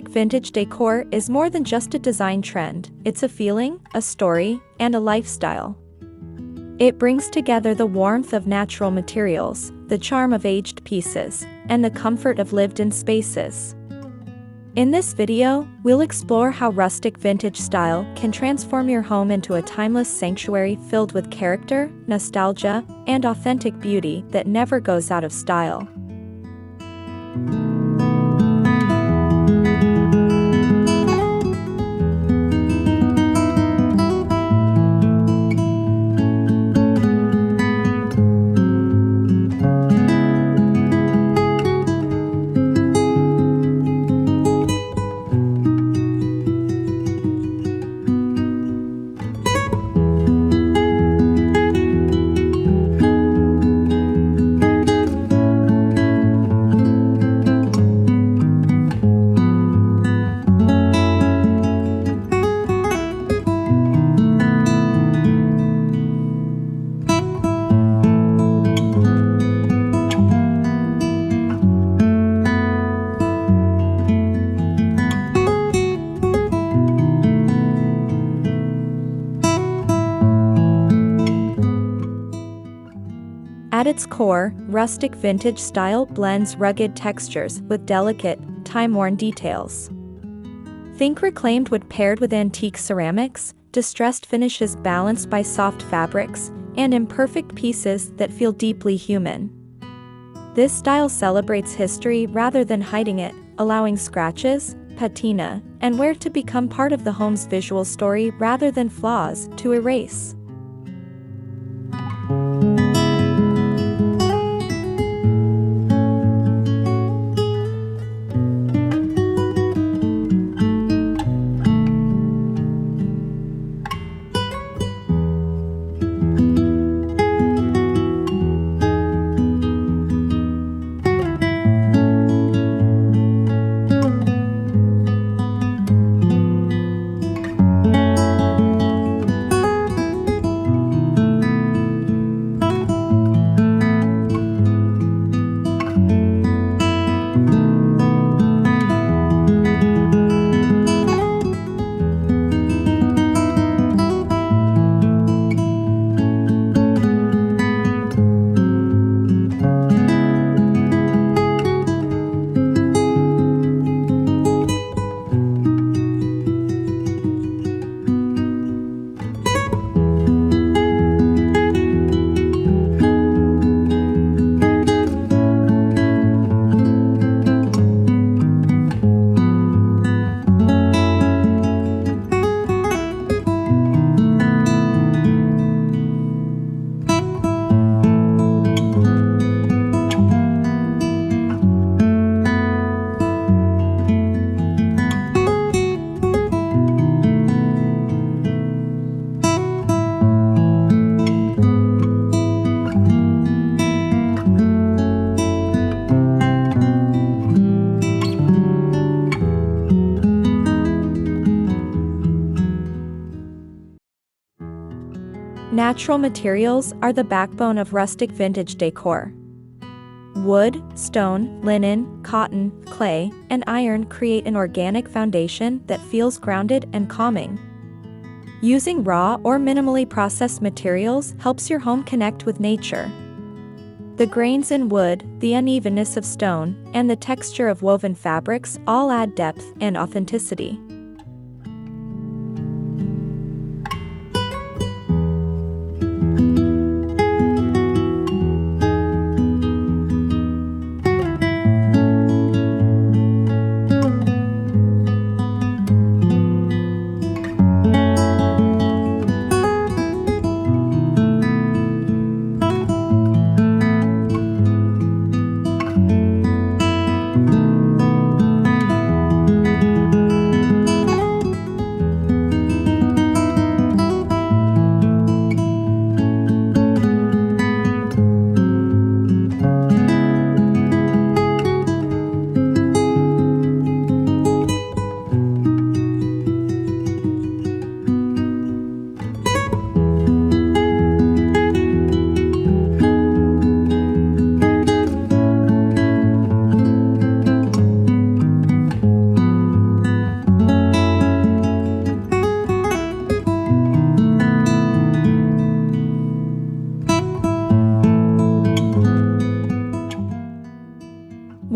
Rustic vintage decor is more than just a design trend, it's a feeling, a story, and a lifestyle. It brings together the warmth of natural materials, the charm of aged pieces, and the comfort of lived-in spaces. In this video, we'll explore how rustic vintage style can transform your home into a timeless sanctuary filled with character, nostalgia, and authentic beauty that never goes out of style. At its core, rustic vintage style blends rugged textures with delicate, time-worn details. Think reclaimed wood paired with antique ceramics, distressed finishes balanced by soft fabrics, and imperfect pieces that feel deeply human. This style celebrates history rather than hiding it, allowing scratches, patina, and wear to become part of the home's visual story rather than flaws to erase. Natural materials are the backbone of rustic vintage decor. Wood, stone, linen, cotton, clay, and iron create an organic foundation that feels grounded and calming. Using raw or minimally processed materials helps your home connect with nature. The grains in wood, the unevenness of stone, and the texture of woven fabrics all add depth and authenticity.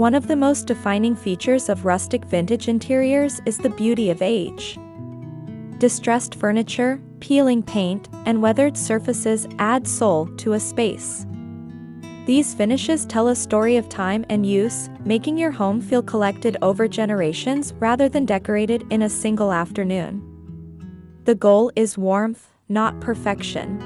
One of the most defining features of rustic vintage interiors is the beauty of age. Distressed furniture, peeling paint, and weathered surfaces add soul to a space. These finishes tell a story of time and use, making your home feel collected over generations rather than decorated in a single afternoon. The goal is warmth, not perfection.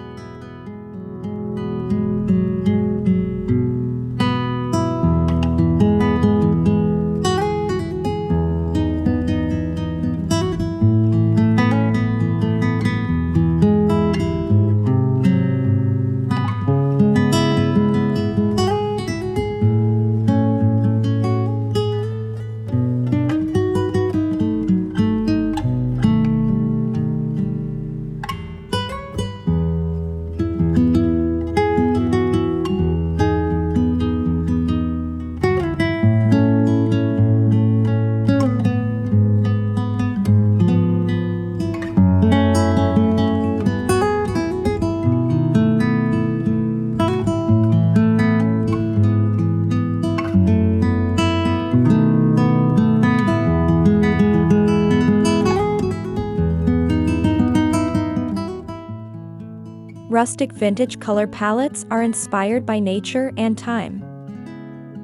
Rustic vintage color palettes are inspired by nature and time.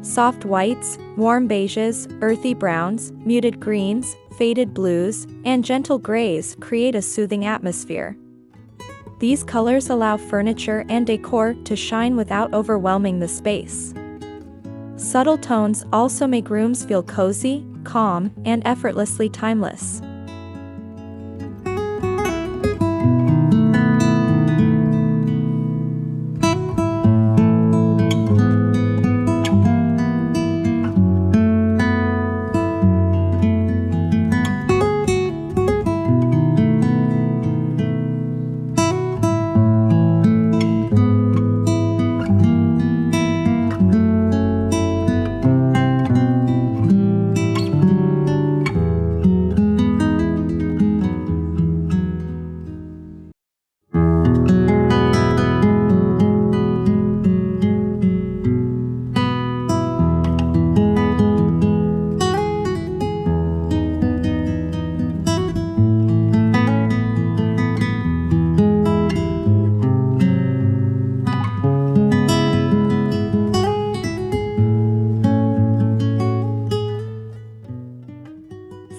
Soft whites, warm beiges, earthy browns, muted greens, faded blues, and gentle grays create a soothing atmosphere. These colors allow furniture and decor to shine without overwhelming the space. Subtle tones also make rooms feel cozy, calm, and effortlessly timeless.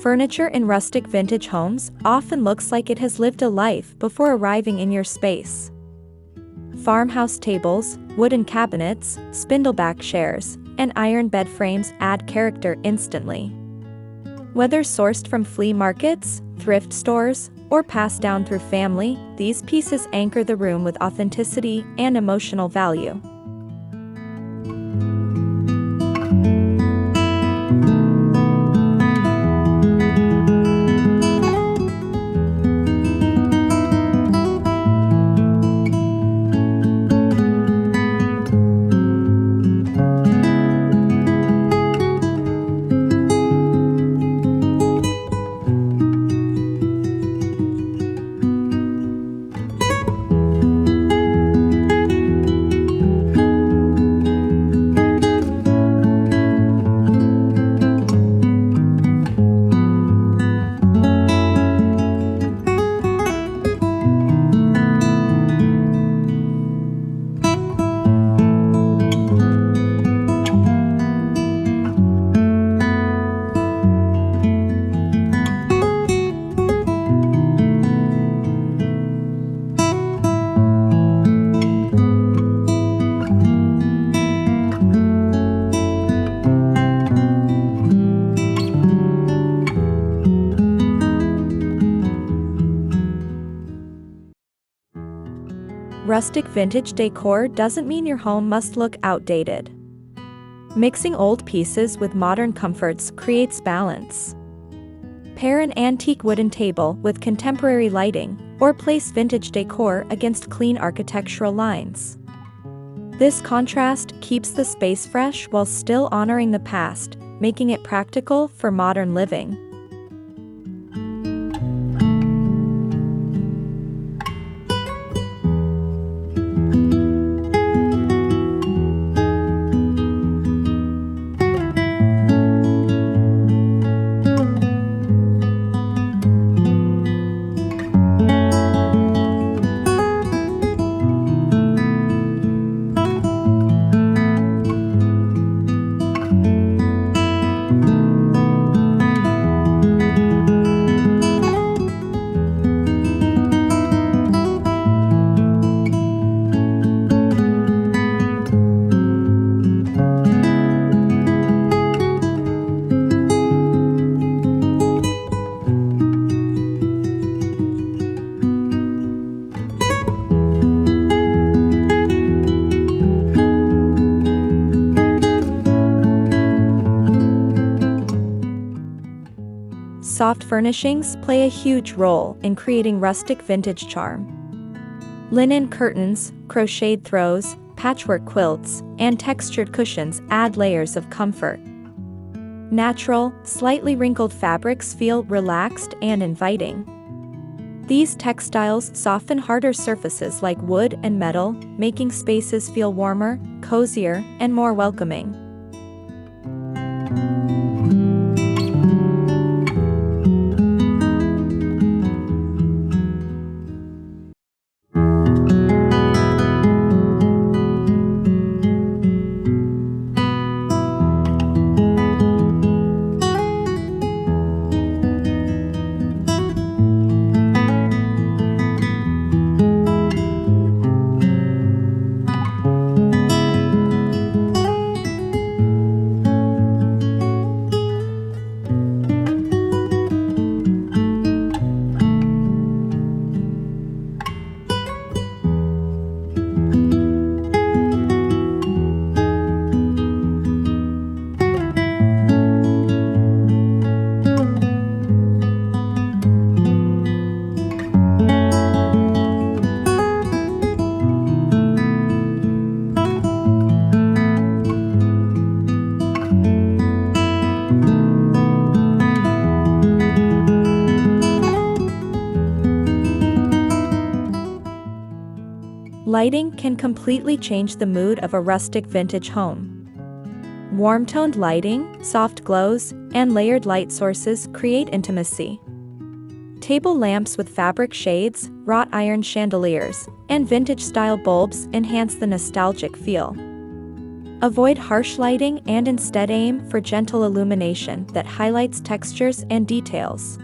Furniture in rustic vintage homes often looks like it has lived a life before arriving in your space. Farmhouse tables, wooden cabinets, spindleback chairs, and iron bed frames add character instantly. Whether sourced from flea markets, thrift stores, or passed down through family, these pieces anchor the room with authenticity and emotional value. Rustic vintage decor doesn't mean your home must look outdated. Mixing old pieces with modern comforts creates balance. Pair an antique wooden table with contemporary lighting, or place vintage decor against clean architectural lines. This contrast keeps the space fresh while still honoring the past, making it practical for modern living. furnishings play a huge role in creating rustic vintage charm. Linen curtains, crocheted throws, patchwork quilts, and textured cushions add layers of comfort. Natural, slightly wrinkled fabrics feel relaxed and inviting. These textiles soften harder surfaces like wood and metal, making spaces feel warmer, cozier, and more welcoming. Lighting can completely change the mood of a rustic vintage home. Warm-toned lighting, soft glows, and layered light sources create intimacy. Table lamps with fabric shades, wrought iron chandeliers, and vintage-style bulbs enhance the nostalgic feel. Avoid harsh lighting and instead aim for gentle illumination that highlights textures and details.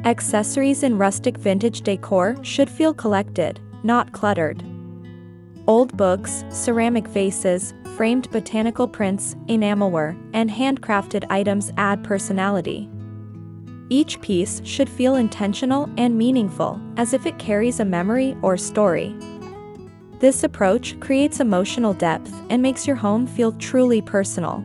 Accessories in rustic vintage decor should feel collected, not cluttered. Old books, ceramic vases, framed botanical prints, enamelware, and handcrafted items add personality. Each piece should feel intentional and meaningful, as if it carries a memory or story. This approach creates emotional depth and makes your home feel truly personal.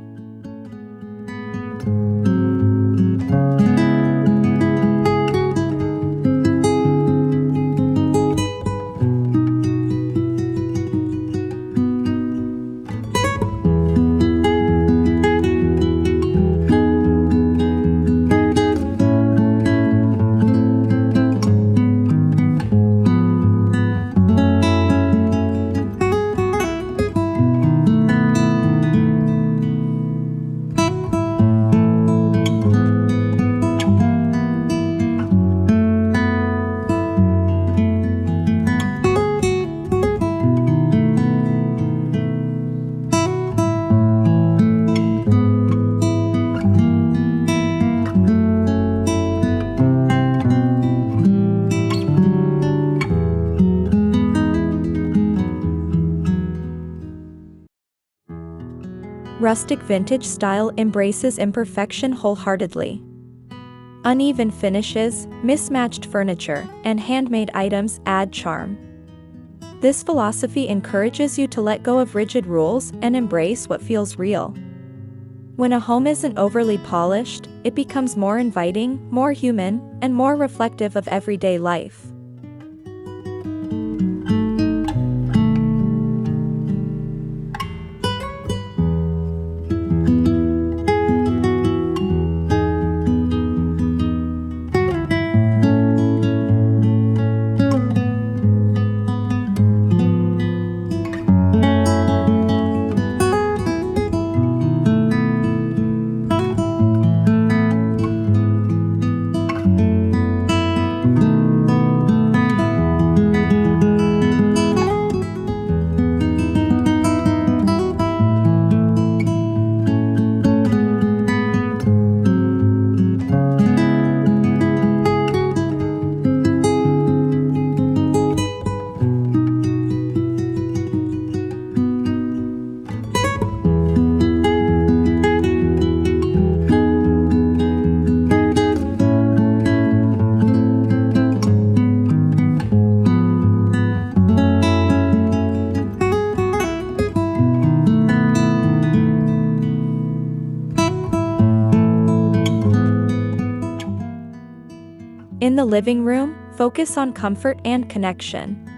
Rustic vintage style embraces imperfection wholeheartedly. Uneven finishes, mismatched furniture, and handmade items add charm. This philosophy encourages you to let go of rigid rules and embrace what feels real. When a home isn't overly polished, it becomes more inviting, more human, and more reflective of everyday life. In the living room, focus on comfort and connection.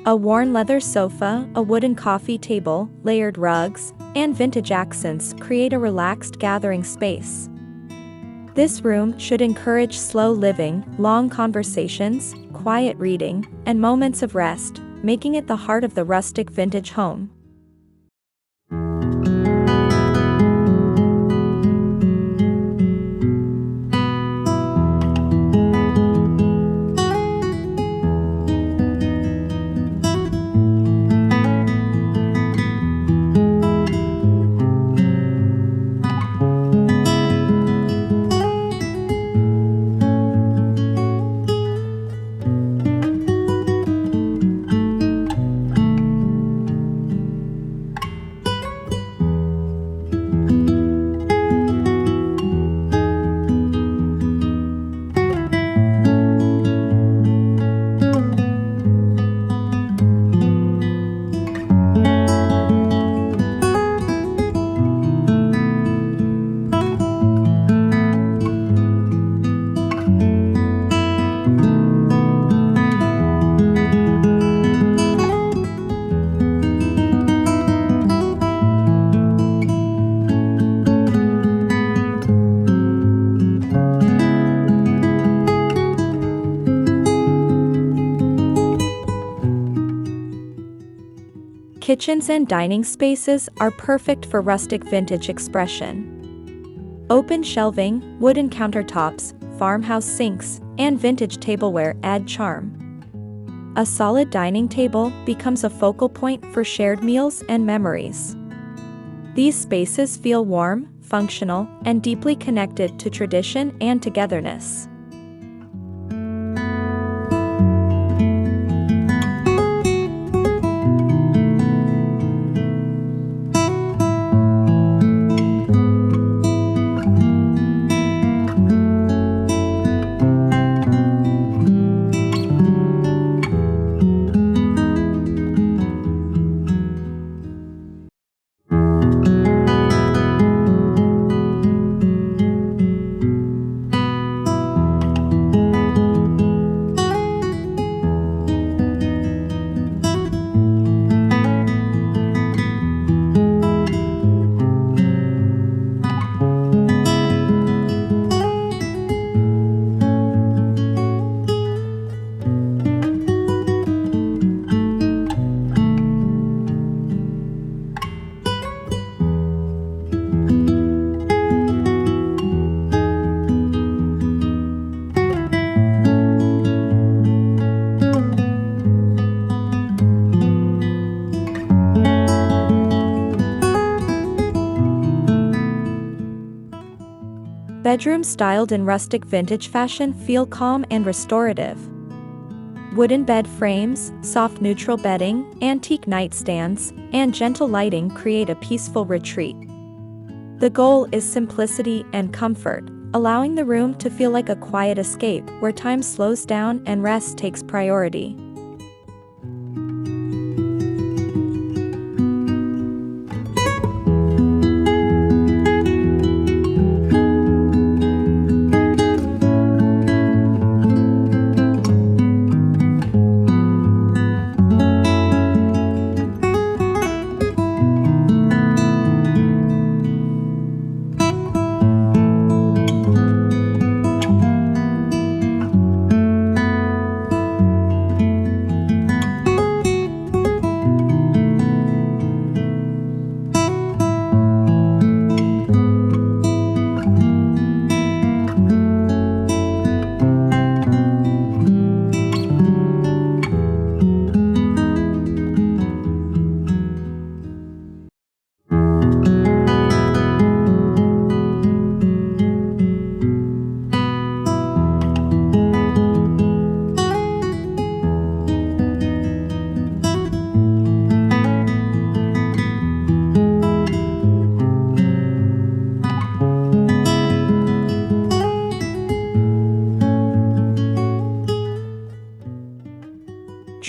A worn leather sofa, a wooden coffee table, layered rugs, and vintage accents create a relaxed gathering space. This room should encourage slow living, long conversations, quiet reading, and moments of rest, making it the heart of the rustic vintage home. Kitchens and dining spaces are perfect for rustic vintage expression. Open shelving, wooden countertops, farmhouse sinks, and vintage tableware add charm. A solid dining table becomes a focal point for shared meals and memories. These spaces feel warm, functional, and deeply connected to tradition and togetherness. Bedrooms styled in rustic vintage fashion feel calm and restorative. Wooden bed frames, soft neutral bedding, antique nightstands, and gentle lighting create a peaceful retreat. The goal is simplicity and comfort, allowing the room to feel like a quiet escape where time slows down and rest takes priority.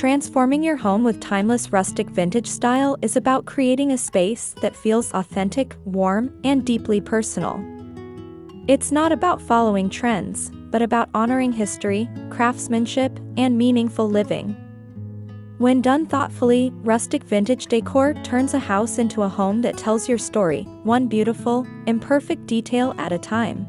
Transforming your home with timeless rustic vintage style is about creating a space that feels authentic, warm, and deeply personal. It's not about following trends, but about honoring history, craftsmanship, and meaningful living. When done thoughtfully, rustic vintage decor turns a house into a home that tells your story, one beautiful, imperfect detail at a time.